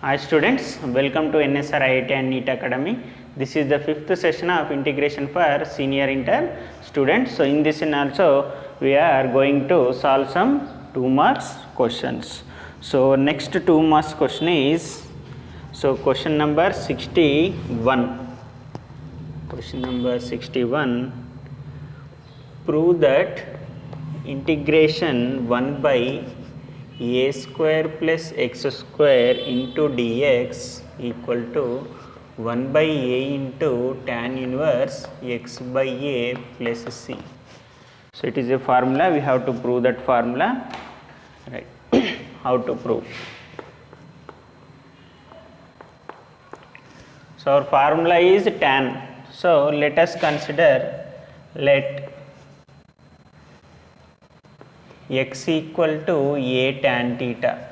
Hi students, welcome to NSR IIT and NEET Academy. This is the fifth session of integration for senior intern students. So in this one also we are going to solve some 2 marks questions. So next 2 marks question is, so question number 61. Question number 61, prove that integration 1 by a square plus x square into dx equal to 1 by a into tan inverse x by a plus c. So it is a formula, we have to prove that formula, right? How to prove? So our formula is tan. So let us consider, let x equal to a tan theta.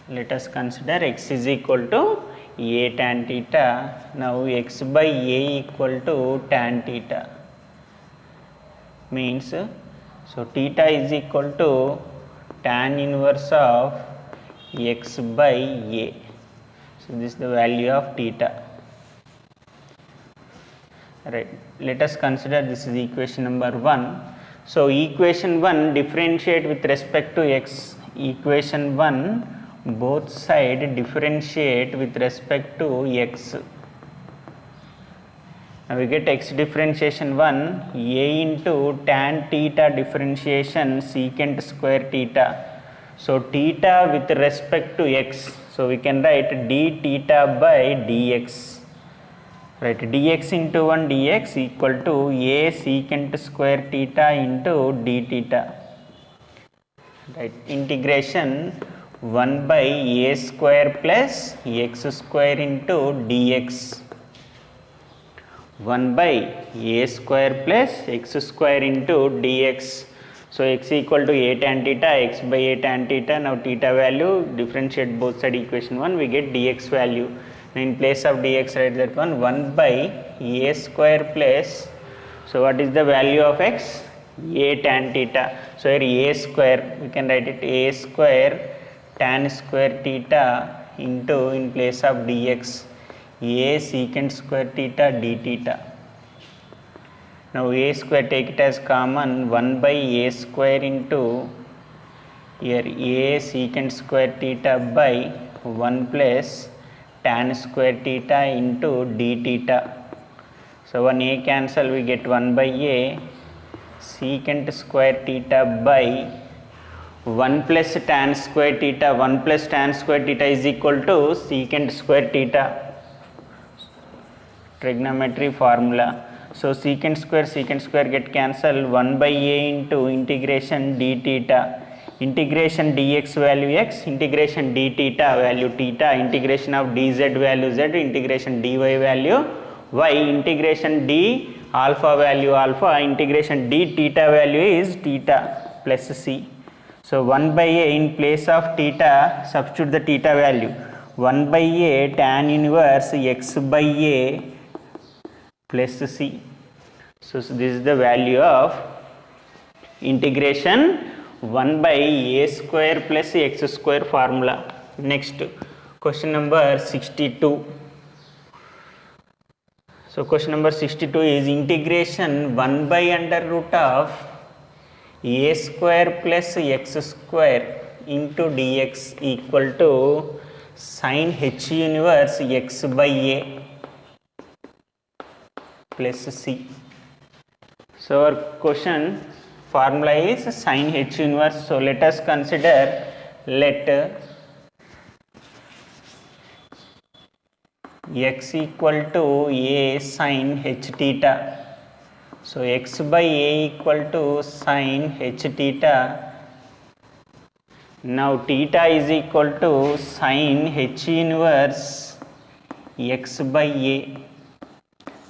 Let us consider x is equal to a tan theta. Now x by a equal to tan theta means, so theta is equal to tan inverse of x by a. So this is the value of theta, right? Let us consider, this is equation number 1. So equation 1 differentiate with respect to x. Equation 1 both side differentiate with respect to x. Now we get x differentiation 1, a into tan theta differentiation secant square theta. So theta with respect to x, so we can write d theta by dx. Right, dx into 1 dx equal to a secant square theta into d theta. Right, integration 1 by a square plus x square into dx. 1 by a square plus x square into dx. So x equal to a tan theta, x by a tan theta. Now theta value, differentiate both side equation 1, we get dx value. In place of dx, write that 1 by a square plus, so what is the value of x? A tan theta. So here a square, we can write it a square tan square theta into, in place of dx, a secant square theta d theta. Now a square, take it as common, 1 by a square into here a secant square theta by 1 plus tan square theta into d theta. So 1 a cancel, we get 1 by a secant square theta by 1 plus tan square theta. 1 plus tan square theta is equal to secant square theta, trigonometry formula. So secant square get cancelled, 1 by a into integration d theta, integration dx value x, integration d theta value theta, integration of dz value z, integration dy value y, integration d alpha value alpha, integration d theta value is theta plus c. So 1 by a, in place of theta substitute the theta value, 1 by a tan inverse x by a plus c. So this is the value of integration 1 by a square plus x square formula. Next, question number 62. So question number 62 is integration 1 by under root of a square plus x square into dx equal to sin h inverse x by a plus c. So our question formula is sin h inverse. So let us consider, let x equal to a sin h theta. So x by a equal to sin h theta. Now theta is equal to sin h inverse x by a.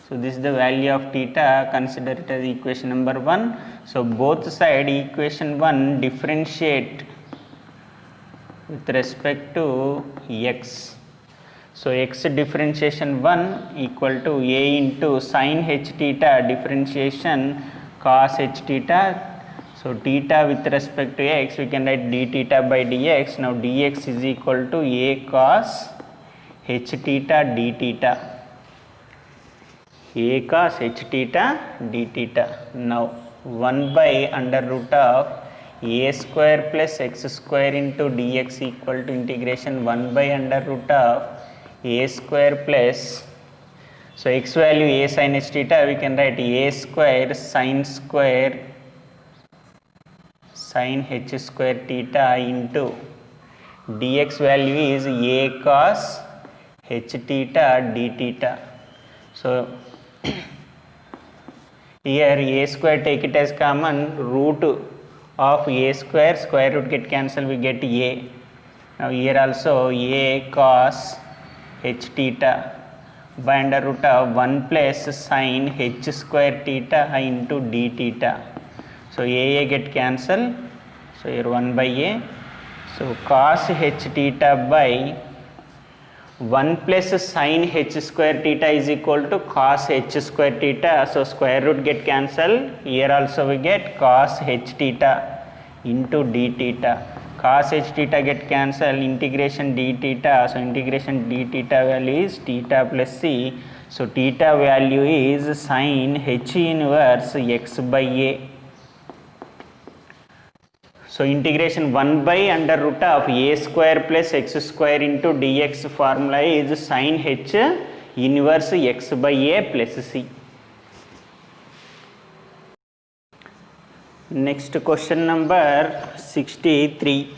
So this is the value of theta, consider it as equation number 1. So both side equation 1 differentiate with respect to x. So x differentiation 1 equal to a into sin h theta differentiation cos h theta. So theta with respect to x, we can write d theta by dx. Now dx is equal to a cos h theta d theta, a cos h theta d theta. Now 1 by under root of a square plus x square into dx equal to integration 1 by under root of a square plus, so x value a sin h theta, we can write a square sin h square theta into dx value is a cos h theta d theta. So here a square, take it as common, root of a square, square root get cancelled, we get a. Now here also a cos h theta by under root of 1 plus sin h square theta into d theta. So a get cancelled, so here 1 by a. So cos h theta by 1 plus sin h square theta is equal to cos h square theta. So square root get cancelled. Here also we get cos h theta into d theta. Cos h theta get cancelled, integration d theta. So integration d theta value is theta plus c. So theta value is sin h inverse x by a. So integration 1 by under root of a square plus x square into dx formula is sin h inverse x by a plus c. Next question number 63.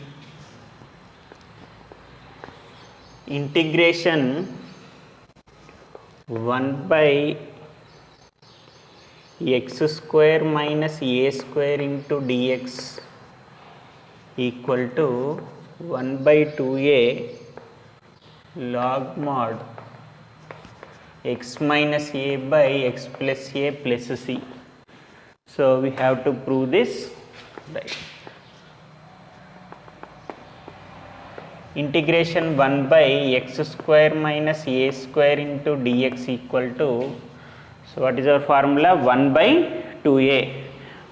Integration 1 by x square minus a square into dx equal to 1 by 2a log mod x minus a by x plus a plus c. So we have to prove this, right. Integration 1 by x square minus a square into dx equal to, so what is our formula? 1 by 2a,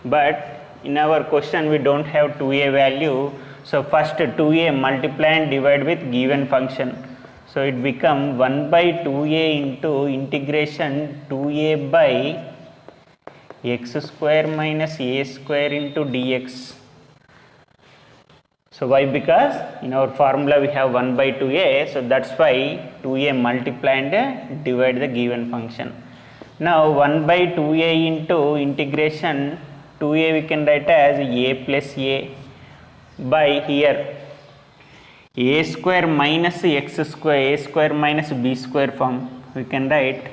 but in our question we don't have 2a value, so first 2a multiply and divide with given function, so it become 1 by 2a into integration 2a by x square minus a square into dx. So why? Because in our formula we have 1 by 2a, so that's why 2a multiply and divide the given function. Now 1 by 2a into integration 2a we can write as a plus a by here a square minus x square, a square minus b square form, we can write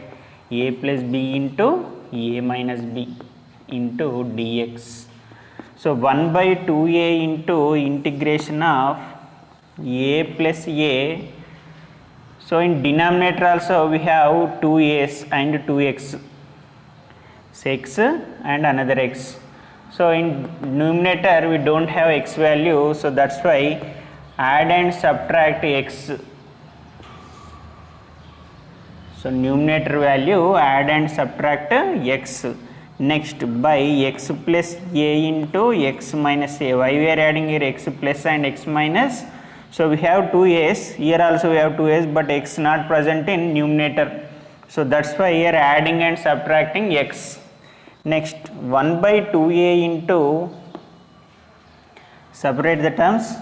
a plus b into a minus b into dx. So 1 by 2a into integration of a plus a, so in denominator also we have 2a's and 2x, x and another x. So in numerator we don't have x value, so that's why add and subtract x. So numerator value add and subtract x. Next by x plus a into x minus a. Why we are adding here x plus and x minus? So we have 2a's, here also we have 2a's, but x not present in numerator. So that's why here adding and subtracting x. Next 1 by 2a into, separate the terms,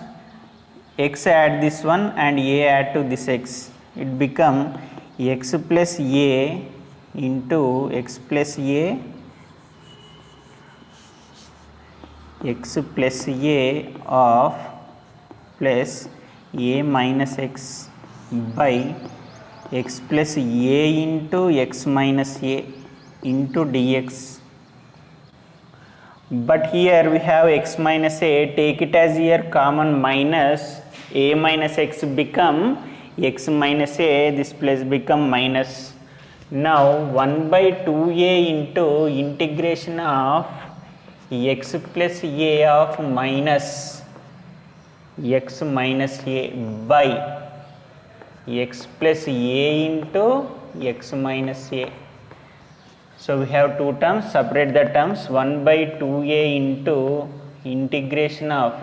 x add this one and a add to this x. It become x plus a into x plus a, x plus a of plus a minus x by x plus a into x minus a into dx. But here we have x minus a, take it as here common, minus a minus x become x minus a, this plus become minus. Now 1 by 2a into integration of x plus a of minus x minus a by x plus a into x minus a. So we have two terms, separate the terms, 1 by 2a into integration of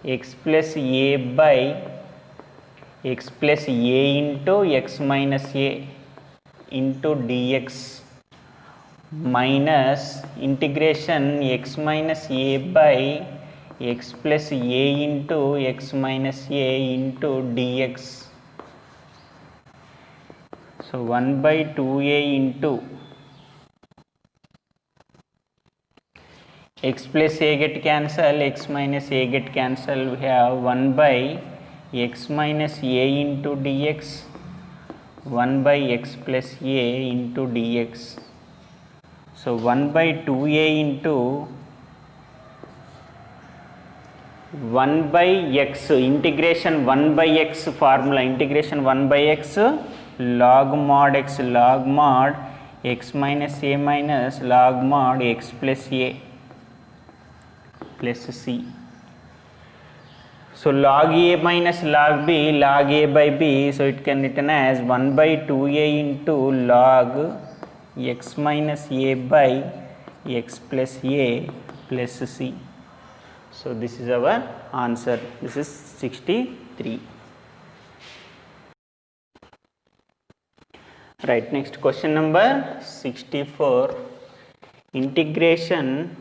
x plus a by x plus a into x minus a into dx minus integration x minus a by x plus a into x minus a into dx. So 1 by 2a into x plus a get cancel, x minus a get cancel, we have 1 by x minus a into dx, 1 by x plus a into dx. So 1 by 2a into 1 by x, integration 1 by x formula, integration 1 by x log mod x log mod x minus a minus log mod x plus a plus c. So log a minus log b, log a by b, so it can written as 1 by 2a into log x minus a by x plus a plus c. So this is our answer. This is 63. Right, next question number 64. Integration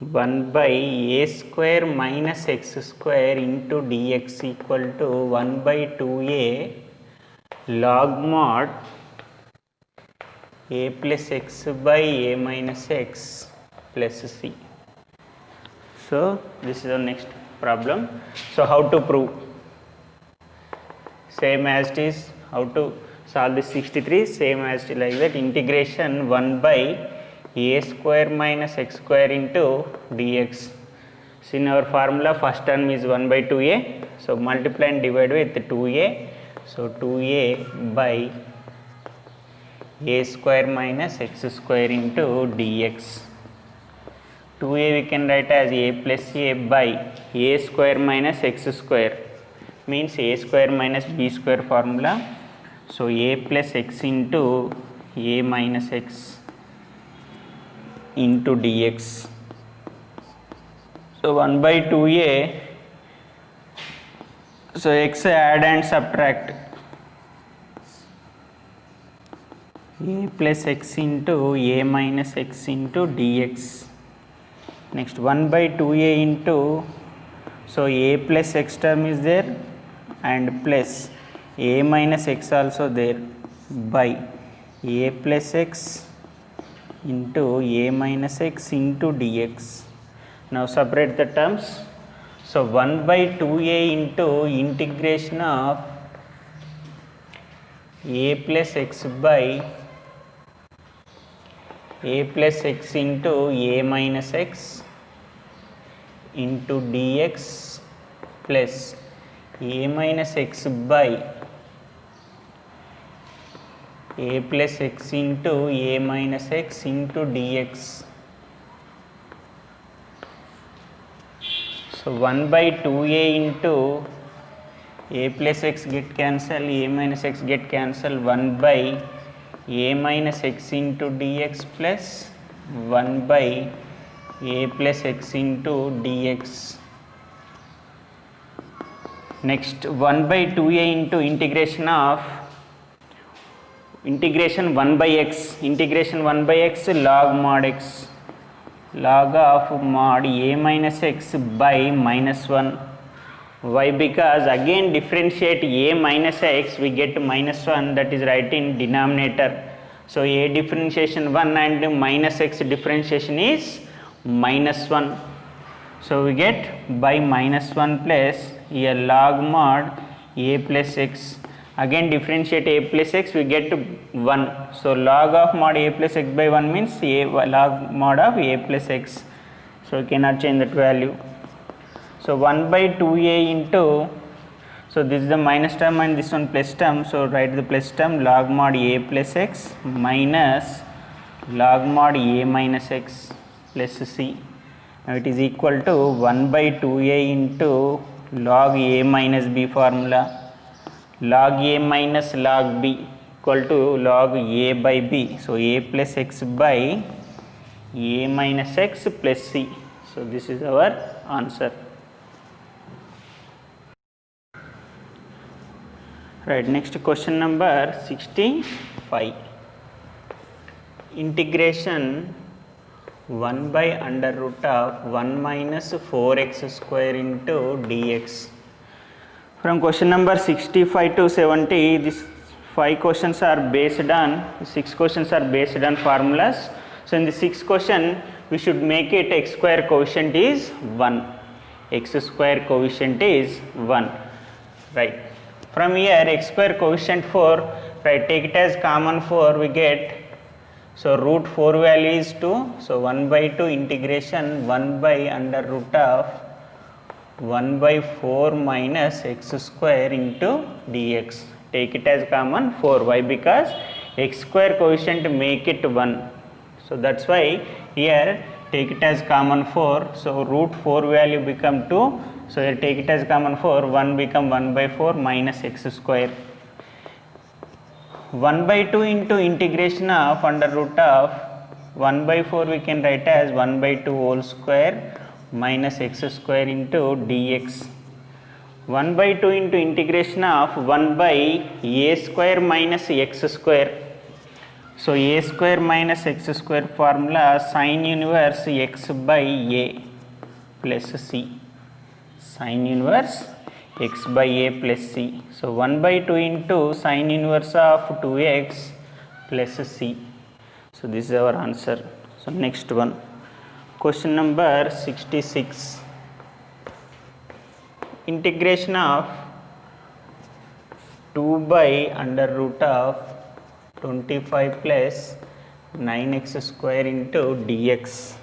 1 by a square minus x square into dx equal to 1 by 2a log mod a plus x by a minus x plus c. So this is our next problem. So how to prove? Same as it is. How to solve this 63? Same as it is like that. Integration 1 by a square minus x square into dx. So in our formula first term is 1 by 2a. So multiply and divide with 2a. So 2a by a square minus x square into dx. 2a we can write as a plus a by a square minus x square, means a square minus b square formula. So a plus x into a minus x into dx. So 1 by 2a, so x add and subtract, a plus x into a minus x into dx. Next 1 by 2a into, so a plus x term is there and plus a minus x also there by a plus x into a minus x into dx. Now separate the terms. So 1 by 2a into integration of a plus x by a plus x into a minus x into dx plus a minus x by a plus x into a minus x into dx. So 1 by 2a into a plus x get cancel, a minus x get cancel, 1 by a minus x into dx plus 1 by a plus x into dx. Next 1 by 2a into integration of integration 1 by x, integration 1 by x log mod x, log of mod a minus x by minus 1. Why? Because again differentiate a minus x, we get minus 1, that is right in denominator. So a differentiation 1 and minus x differentiation is minus 1. So we get by minus 1 plus a log mod a plus x. Again differentiate a plus x, we get 1. So log of mod a plus x by 1 means a log mod of a plus x. So we cannot change that value. So 1 by 2a into, so this is the minus term and this one plus term. So write the plus term, log mod a plus x minus log mod a minus x plus c. Now it is equal to 1 by 2a into log a minus b formula, log a minus log b equal to log a by b. So a plus x by a minus x plus c. So this is our answer. Right, next question number 65. Integration 1 by under root of 1 minus 4x square into dx. From question number 65 to 70, these 5 questions are based on, 6 questions are based on formulas. So in the 6th question, we should make it x square coefficient is 1. X square coefficient is 1. Right. From here, x square coefficient 4, right, take it as common 4, we get, so root 4 value is 2, so 1 by 2 integration 1 by under root of 1 by 4 minus x square into dx. Take it as common 4. Why? Because x square coefficient make it 1. So that's why here take it as common 4. So root 4 value become 2. So here take it as common 4. 1 become 1 by 4 minus x square. 1 by 2 into integration of under root of 1 by 4 we can write as 1 by 2 whole square minus x square into dx. 1 by 2 into integration of 1 by a square minus x square. So a square minus x square formula sin inverse x by a plus c. Sin inverse x by a plus c. So 1 by 2 into sin inverse of 2x plus c. So this is our answer. So next one. Question number 66. Integration of 2 by under root of 25 plus 9x square into dx.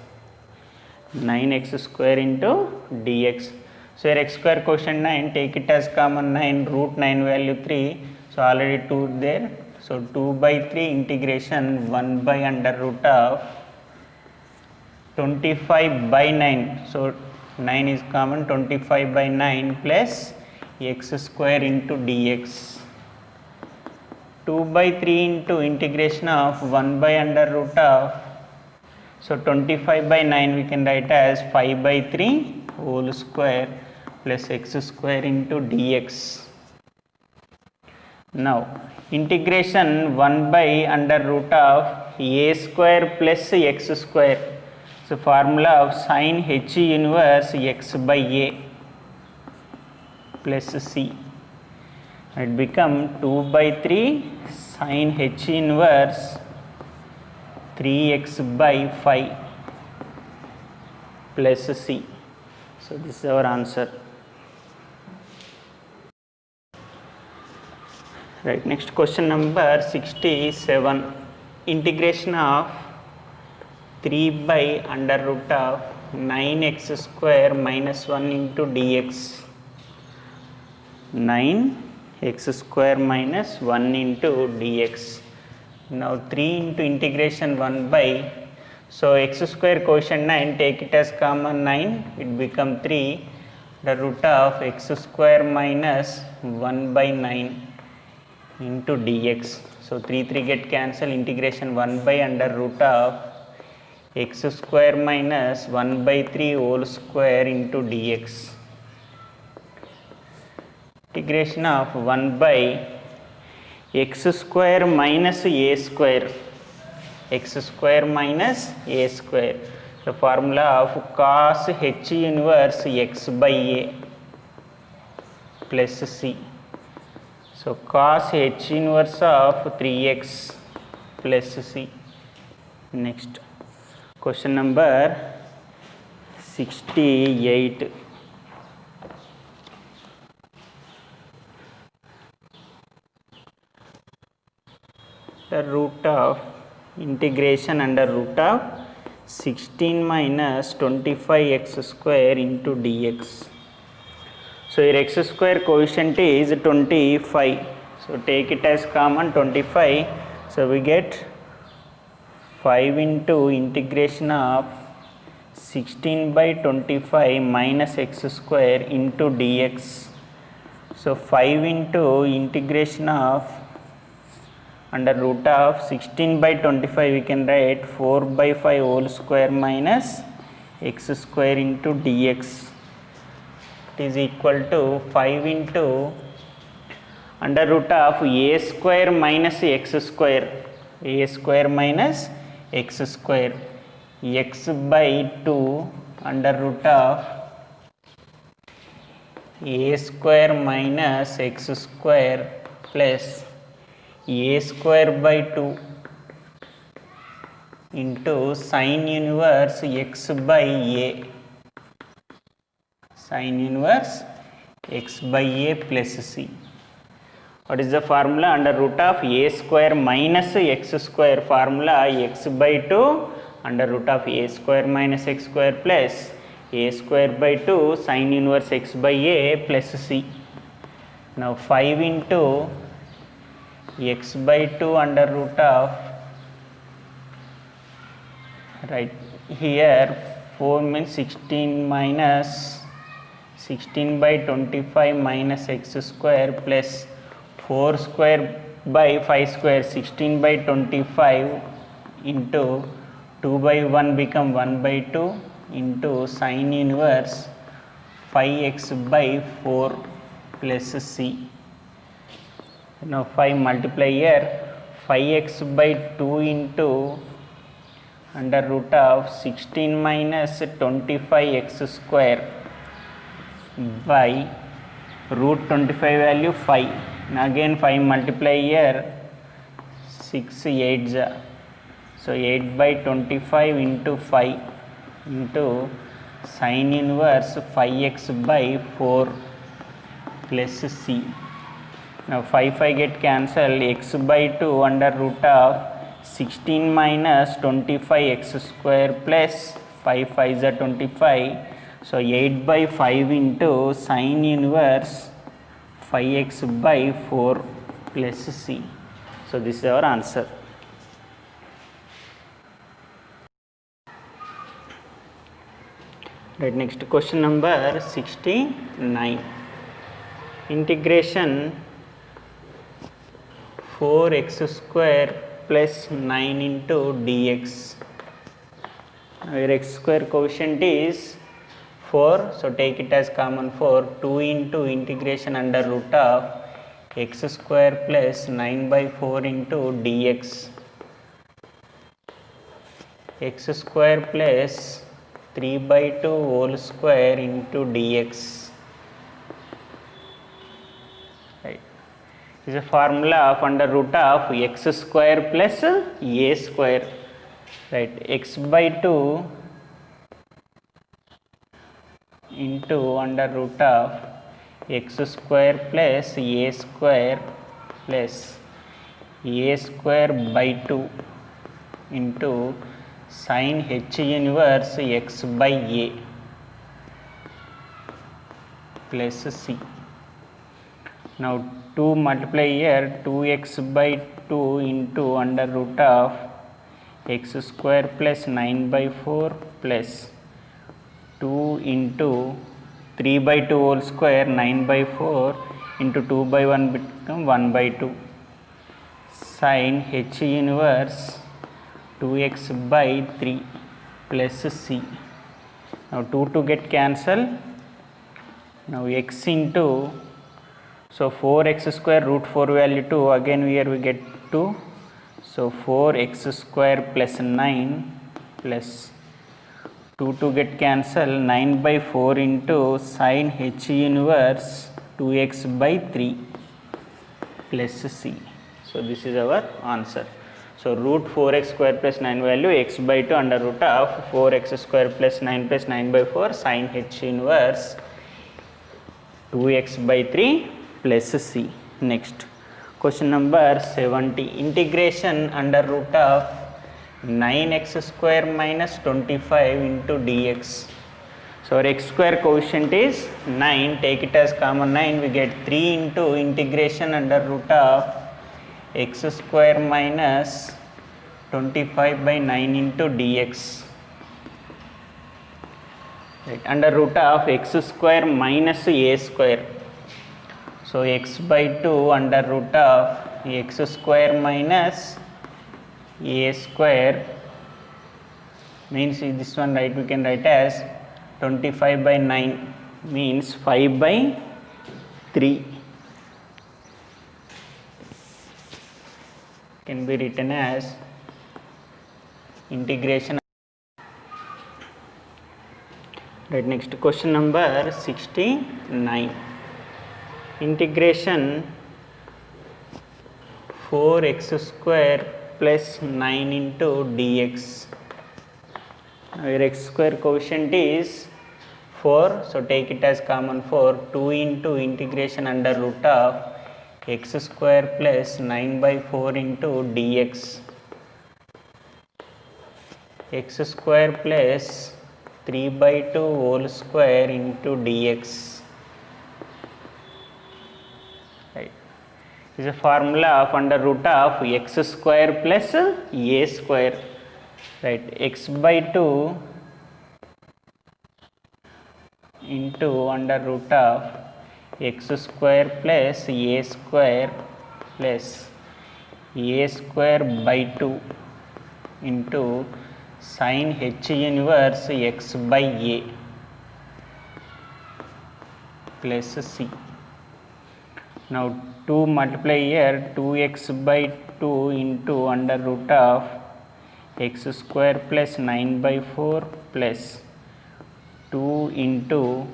9x square into dx. So here x square quotient 9, take it as common 9, root 9 value 3. So already 2 there. So 2 by 3 integration 1 by under root of 25 by 9. So 9 is common, 25 by 9 plus x square into dx. 2 by 3 into integration of 1 by under root of, so 25 by 9 we can write as 5 by 3 whole square plus x square into dx. Now integration 1 by under root of a square plus x square. So formula of sin h inverse x by a plus c. It become 2 by 3 sin h inverse 3x by 5 plus c. So this is our answer. Right, next question number 67. Integration of 3 by under root of 9x square minus 1 into dx. 9x square minus 1 into dx. Now 3 into integration 1 by, so x square quotient 9, take it as common 9, it become 3, the root of x square minus 1 by 9 into dx. So 3 get cancelled, integration 1 by under root of x square minus 1 by 3 whole square into dx. Integration of 1 by x square minus a square. X square minus a square. The formula of cos h inverse x by a plus c. So cos h inverse of 3x plus c. Next. Question number 68. The root of integration under root of 16 minus 25x square into dx. So here x square coefficient is 25. So take it as common 25. So we get 5 into integration of 16 by 25 minus x square into dx. So 5 into integration of under root of 16 by 25 we can write 4 by 5 whole square minus x square into dx. It is equal to 5 into under root of a square minus x square, a square minus x square, x by 2 under root of a square minus x square plus a square by 2 into sin inverse x by a, sin inverse x by a plus c. What is the formula? Under root of a square minus x square, formula x by 2 under root of a square minus x square plus a square by 2 sin inverse x by a plus c. Now 5 into x by 2 under root of, right here 4 means 16 minus 16 by 25 minus x square plus 4 square by 5 square, 16 by 25 into 2 by 1 become 1 by 2 into sin inverse 5x by 4 plus c. Now 5 multiply here, 5x by 2 into under root of 16 minus 25x square by root 25 value 5. Now again 5 multiply here, 6 8s, so 8 by 25 into 5 into sin inverse 5x by 4 plus c. Now 5 get cancelled, x by 2 under root of 16 minus 25x square plus 5 5s are 25, so 8 by 5 into sin inverse 5x by 4 plus c. So this is our answer. Right, next question number 69. Integration 4x square plus 9 into dx. Where x square quotient is 4, so take it as common 4, 2 into integration under root of x square plus 9 by 4 into dx, x square plus 3 by 2 whole square into dx. Right. This is a formula of under root of x square plus a square. Right, x by 2 into under root of x square plus a square plus a square by 2 into sin h inverse x by a plus c. Now 2 multiply here, 2x by 2 into under root of x square plus 9 by 4 plus 2 into 3 by 2 whole square, 9 by 4 into 2 by 1 become 1 by 2 sin h inverse 2x by 3 plus c. Now 2 get cancelled. Now x into, so 4x square root 4 value 2, again here we get 2, so 4x square plus 9 plus 2 get cancelled, 9 by 4 into sin h inverse 2x by 3 plus c. So this is our answer. So root 4x square plus 9 value x by 2 under root of 4x square plus 9 by 4 sin h inverse 2x by 3 plus c. Next question number 70. Integration under root of 9x square minus 25 into dx. So our x square quotient is 9, take it as common 9, we get 3 into integration under root of x square minus 25 by 9 into dx. Right, under root of x square minus a square. So x by 2 under root of x square minus a square means this one, right, we can write as 25 by 9 means 5 by 3 can be written as integration. Right, next question number 69. Integration 4x square plus 9 into dx. Your x square coefficient is 4, so take it as common 4. 2 into integration under root of x square plus 9 by 4 into dx. X square plus 3 by 2 whole square into dx. Right. This is a formula of under root of x square plus a square. Right. X by 2 into under root of x square plus a square plus a square by 2 into sin h inverse x by a plus c. Now 2 multiply here, 2x by 2 into under root of x square plus 9 by 4 plus 2 into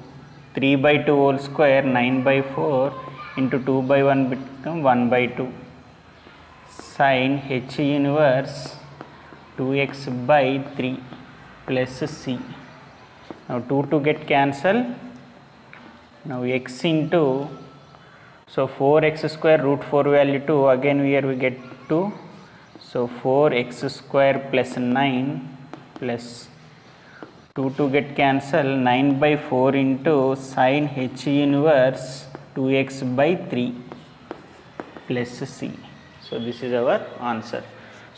3 by 2 whole square, 9 by 4 into 2 by 1 become 1 by 2 sin h inverse 2x by 3 plus c. Now 2 get cancelled. Now x into, so 4x square root 4 value 2, again here we get 2. So 4x square plus 9 plus 2 get cancelled, 9 by 4 into sin h inverse 2x by 3 plus c. So this is our answer.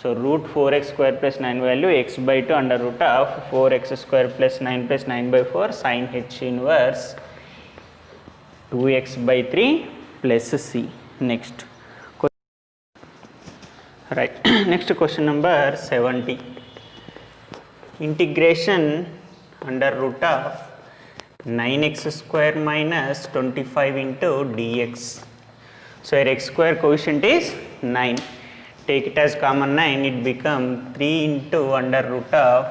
So root 4x square plus 9 value x by 2 under root of 4x square plus 9 by 4 sin h inverse 2x by 3 plus c. Next. Right. Next question number 70. Integration under root of 9x square minus 25 into dx. So your x square coefficient is 9. Take it as common 9, it becomes 3 into under root of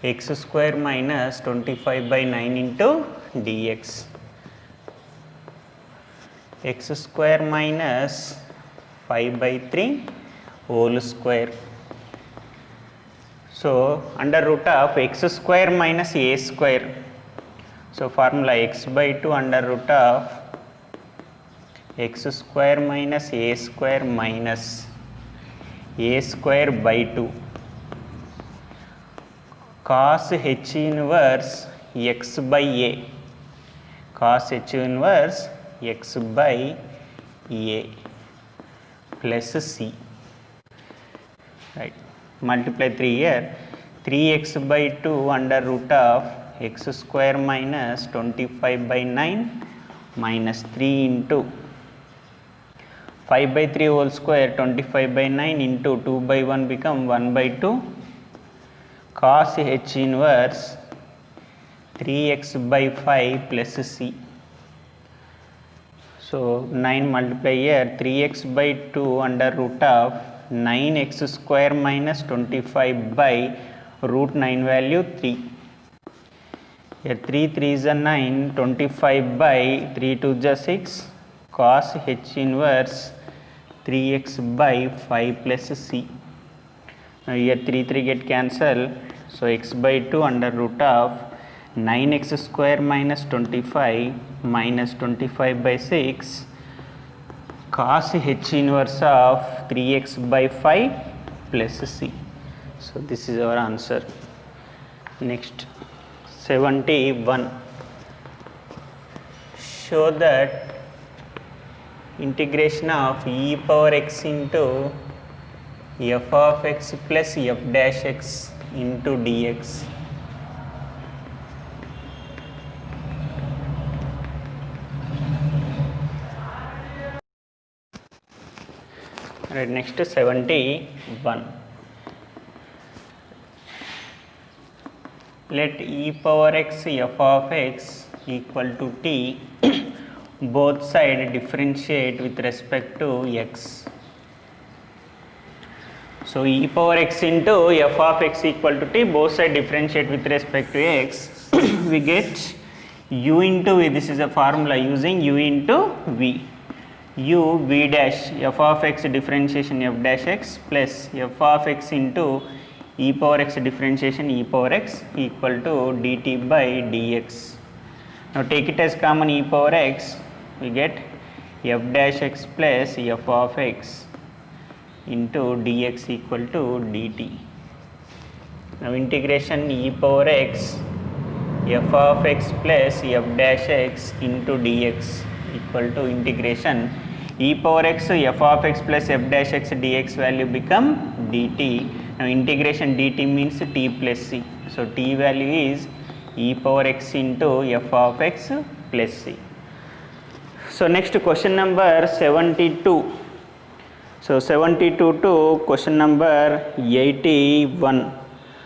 x square minus 25 by 9 into dx. X square minus 5 by 3 whole square. So under root of x square minus a square. So formula x by 2 under root of x square minus a square minus a square by 2 cos h inverse x by a, cos h inverse x by a plus c. Right. Multiply 3 here, 3x by 2 under root of x square minus 25 by 9 minus 3 into 5 by 3 whole square, 25 by 9 into 2 by 1 become 1 by 2 cos h inverse 3x by 5 plus c. So 9 multiply here, 3x by 2 under root of 9x square minus 25 by root 9 value 3. Here 3 3s are 9, 25 by 3 2s are 6 cos h inverse 3x by 5 plus c. Now here 3 3 get cancelled. So x by 2 under root of 9x square minus 25 minus 25 by 6 cos h inverse of 3x by 5 plus c. So this is our answer. Next 71. Show that integration of e power x into f of x plus f dash x into dx. Right, next 71. Let e power x f of x equal to t both sides differentiate with respect to x. So e power x into f of x equal to t, both side differentiate with respect to x. We get u into v, this is a formula using u into v, u v dash f of x differentiation f dash x plus f of x into e power x differentiation e power x equal to dt by dx. Now take it as common e power x, we get f dash x plus f of x into dx equal to dt. Now integration e power x f of x plus f dash x into dx equal to integration e power x f of x plus f dash x dx value become dt. Now integration dt means t plus c. So t value is e power x into f of x plus c. So next question number 72. So 72 to question number 81.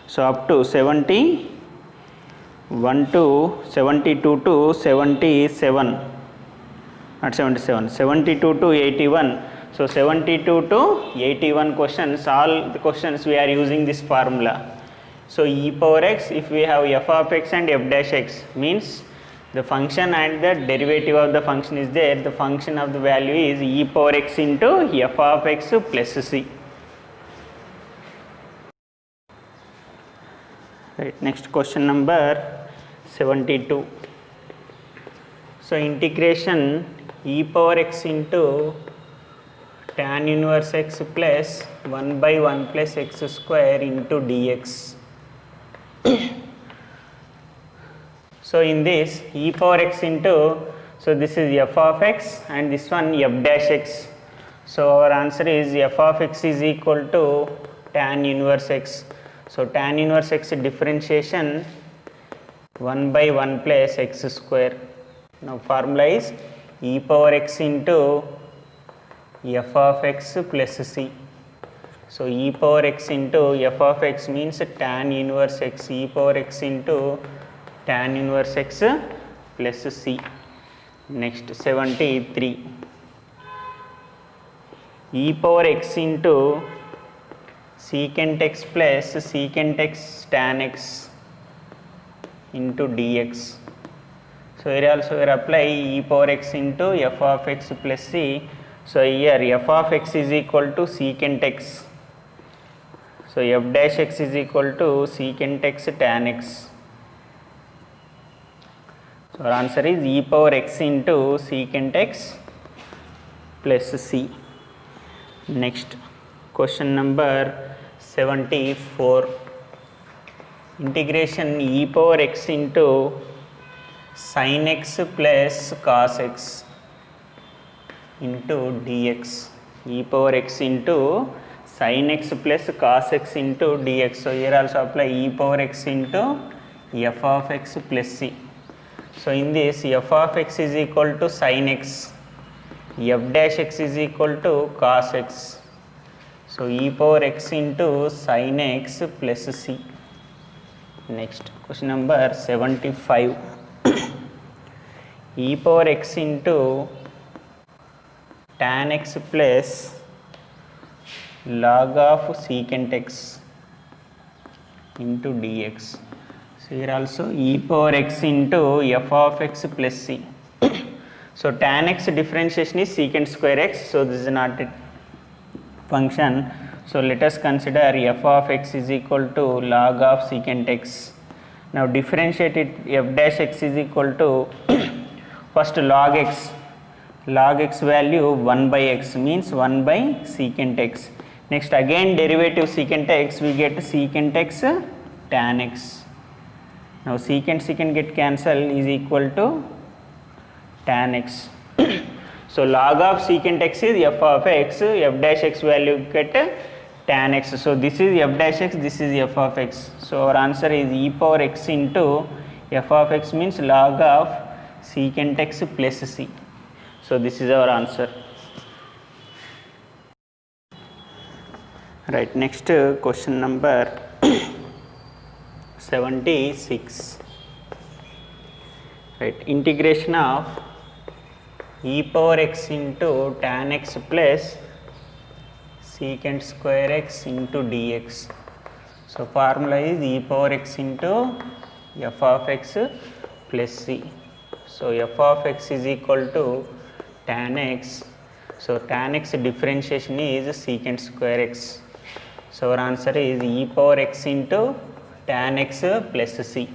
So up to 71 to 72 to 77, not 77, 72 to 81. So 72 to 81 questions, all the questions we are using this formula. So e power x, if we have f of x and f dash x, means the function and the derivative of the function is there, the function of the value is e power x into f of x plus c. Right, next question number 72. So integration e power x into tan inverse x plus 1 by 1 plus x square into dx. So in this e power x into, so this is f of x and this one f dash x. So our answer is f of x is equal to tan inverse x. So tan inverse x differentiation 1 by 1 plus x square. Now formula is e power x into f of x plus c. So e power x into f of x means tan inverse x, e power x into tan inverse x plus c. Next 73. E power x into secant x plus secant x tan x into dx. So here also we apply e power x into f of x plus c. So here f of x is equal to secant x. So f dash x is equal to secant x tan x. So our answer is e power x into secant x plus c. Next question number 74. Integration e power x into sin x plus cos x into dx. E power x into sin x plus cos x into dx. So here also apply e power x into f of x plus c. So in this f of x is equal to sin x, f dash x is equal to cos x. So e power x into sin x plus c. Next question number 75. E power x into tan x plus log of secant x into dx. So here also e power x into f of x plus c. So tan x differentiation is secant square x, so this is not a function. So let us consider f of x is equal to log of secant x. Now differentiate it, f dash x is equal to first log x value 1 by x means 1 by secant x. Next again derivative secant x, we get secant x tan x. Now secant get cancelled is equal to tan x. So log of secant x is f of x, f dash x value get tan x. So this is f dash x, this is f of x. So our answer is e power x into f of x means log of secant x plus c. So this is our answer. Right, next question number 76. Right, integration of e power x into tan x plus secant square x into dx. So formula is e power x into f of x plus c. So f of x is equal to tan x. So tan x differentiation is secant square x. So our answer is e power x into tan x plus c.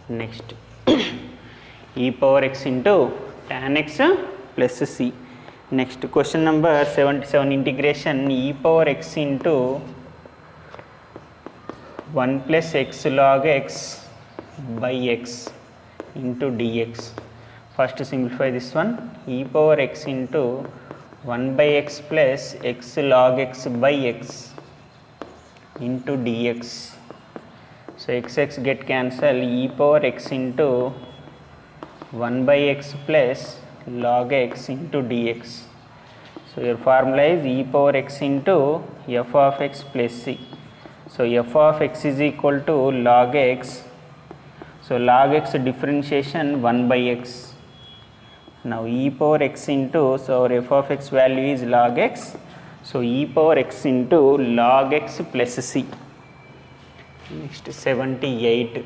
Next e power x into tan x plus c. Next question number 77, integration e power x into 1 plus x log x by x into dx. First simplify this one, e power x into 1 by x plus x log x by x into dx. So x get cancel, e power x into 1 by x plus log x into dx. So your formula is e power x into f of x plus c. So f of x is equal to log x. So log x differentiation 1 by x. Now e power x into, so our f of x value is log x. So e power x into log x plus c. Next 78.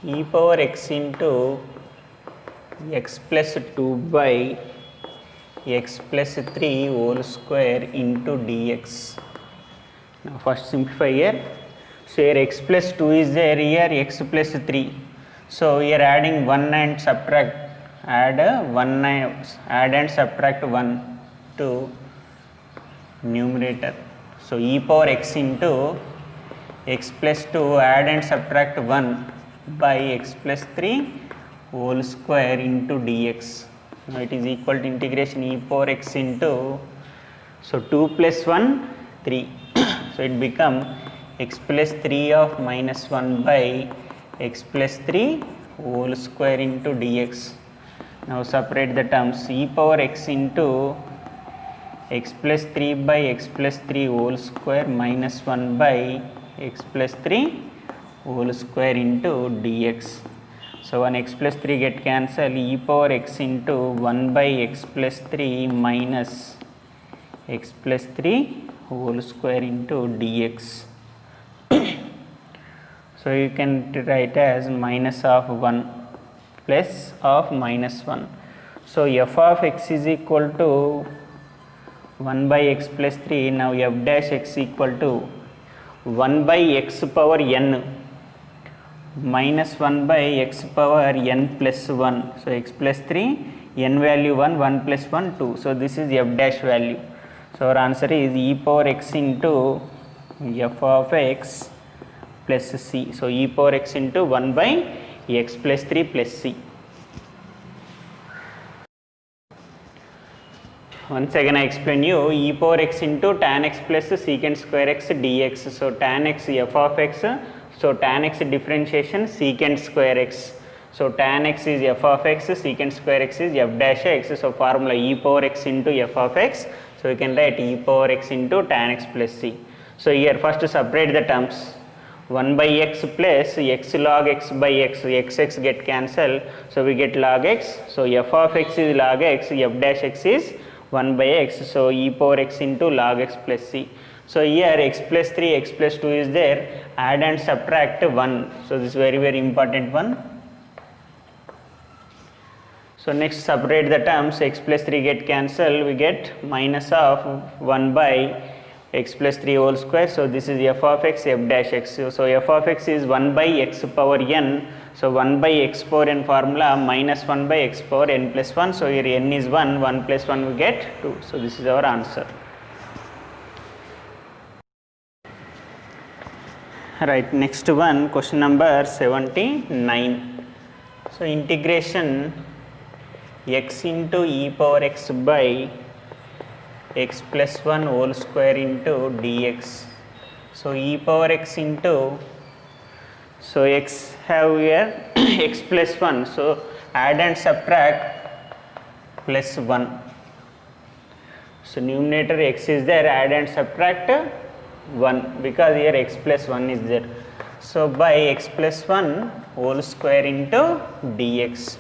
E power x into x plus 2 by x plus 3 whole square into dx. Now first simplify here. So here x plus 2 is there, here x plus 3. So here adding 1 and subtract, add and subtract 1 to numerator. So e power x into x plus 2 add and subtract 1 by x plus 3 whole square into dx. Now it is equal to integration e power x into, so 2 plus 1 3. So it become x plus 3 of minus 1 by x plus 3 whole square into dx. Now separate the terms, e power x into x plus 3 by x plus 3 whole square minus 1 by x plus 3 whole square into dx. So 1 x plus 3 get cancel, e power x into 1 by x plus 3 minus x plus 3 whole square into dx. So you can write as minus of 1 plus of minus 1. So f of x is equal to 1 by x plus 3. Now f dash x equal to 1 by x power n minus 1 by x power n plus 1. So x plus 3, n value 1, 1 plus 1 2. So this is f dash value. So our answer is e power x into f of x plus c. So e power x into 1 by x plus 3 plus c. Once again I explain you, e power x into tan x plus secant square x dx. So tan x f of x, so tan x differentiation secant square x. So tan x is f of x, secant square x is f dash x. So formula e power x into f of x. So we can write e power x into tan x plus c. So here first separate the terms. 1 by x plus x log x by x, x get cancel. So we get log x. So f of x is log x, f dash x is 1 by x. So e power x into log x plus c. So here x plus 3, x plus 2 is there, add and subtract 1. So this is very important one. So next separate the terms, x plus 3 get cancelled, we get minus of 1 by x plus 3 whole square. So this is f of x, f dash x. So f of x is 1 by x power n. So 1 by x power n formula minus 1 by x power n plus 1. So here n is 1, 1 plus 1 we get 2. So this is our answer. Right, next one, question number 79. So integration x into e power x by x plus 1 whole square into dx. So e power x into, so x have here x plus 1. So add and subtract plus 1. So numerator x is there, add and subtract 1 because here x plus 1 is there. So by x plus 1 whole square into dx.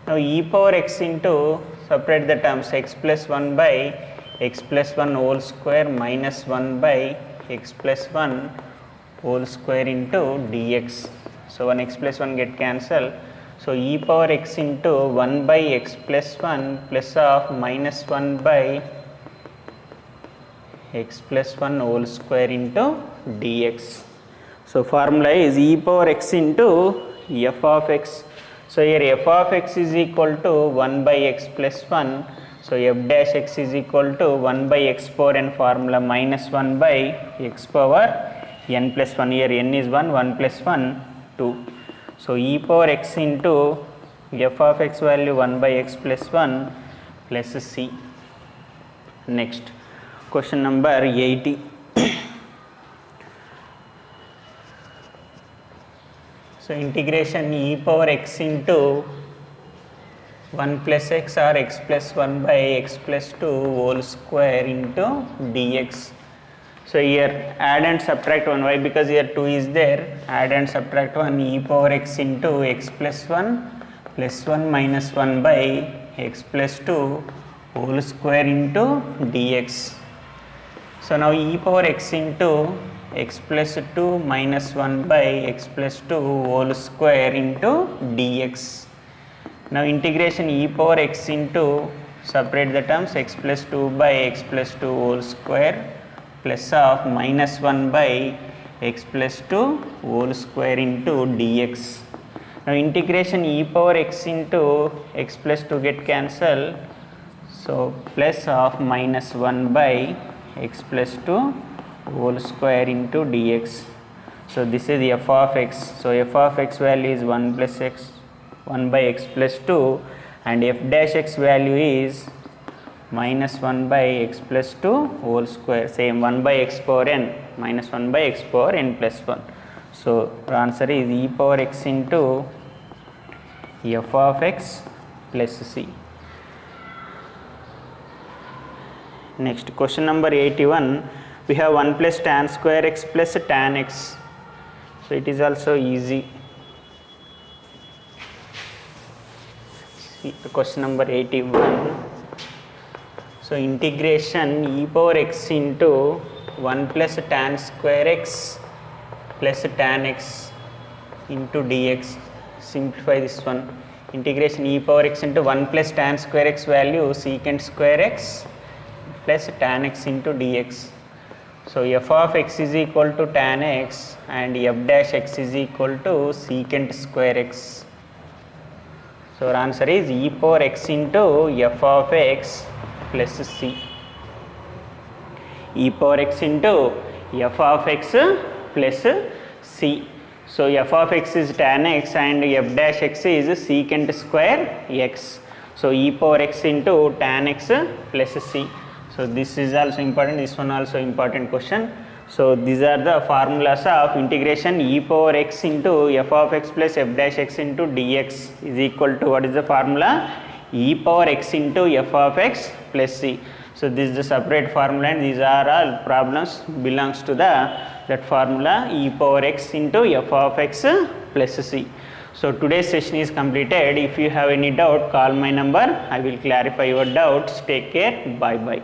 Now e power x into, separate the terms, x plus 1 by x plus 1 whole square minus 1 by x plus 1 whole square into dx. So 1 x plus 1 get cancelled. So e power x into 1 by x plus 1 plus of minus 1 by x plus 1 whole square into dx. So formula is e power x into f of x. So here f of x is equal to 1 by x plus 1. So f dash x is equal to 1 by x power n formula minus 1 by x power n plus 1. Here n is 1, 1 plus 1, 2. So e power x into f of x value 1 by x plus 1 plus c. Next question number 80. So integration e power x into 1 plus x or x plus 1 by x plus 2 whole square into dx. So here add and subtract 1. Why? Because here 2 is there. Add and subtract 1 e power x into x plus 1 plus 1 minus 1 by x plus 2 whole square into dx. So now e power x into x plus 2 minus 1 by x plus 2 whole square into dx. Now integration e power x into, separate the terms, x plus 2 by x plus 2 whole square plus of minus 1 by x plus 2 whole square into dx. Now integration e power x into x plus 2 get cancelled. So plus of minus 1 by x plus 2 whole square into dx. So this is f of x. So f of x value is 1 plus x, 1 by x plus 2, and f dash x value is minus 1 by x plus 2 whole square, same 1 by x power n minus 1 by x power n plus 1. So the answer is e power x into f of x plus c. Next question number 81. We have 1 plus tan square x plus tan x. So it is also easy. See question number 81. So integration e power x into 1 plus tan square x plus tan x into dx. Simplify this one. Integration e power x into 1 plus tan square x value secant square x plus tan x into dx. So f of x is equal to tan x and f dash x is equal to secant square x. So our answer is e power x into f of x plus c. E power x into f of x plus c. So f of x is tan x and f dash x is secant square x. So e power x into tan x plus c. So this is also important, this one also important question. So these are the formulas of integration e power x into f of x plus f dash x into dx is equal to, what is the formula? E power x into f of x plus c. So this is the separate formula and these are all problems belongs to that formula e power x into f of x plus c. So today's session is completed. If you have any doubt, call my number. I will clarify your doubts. Take care. Bye bye.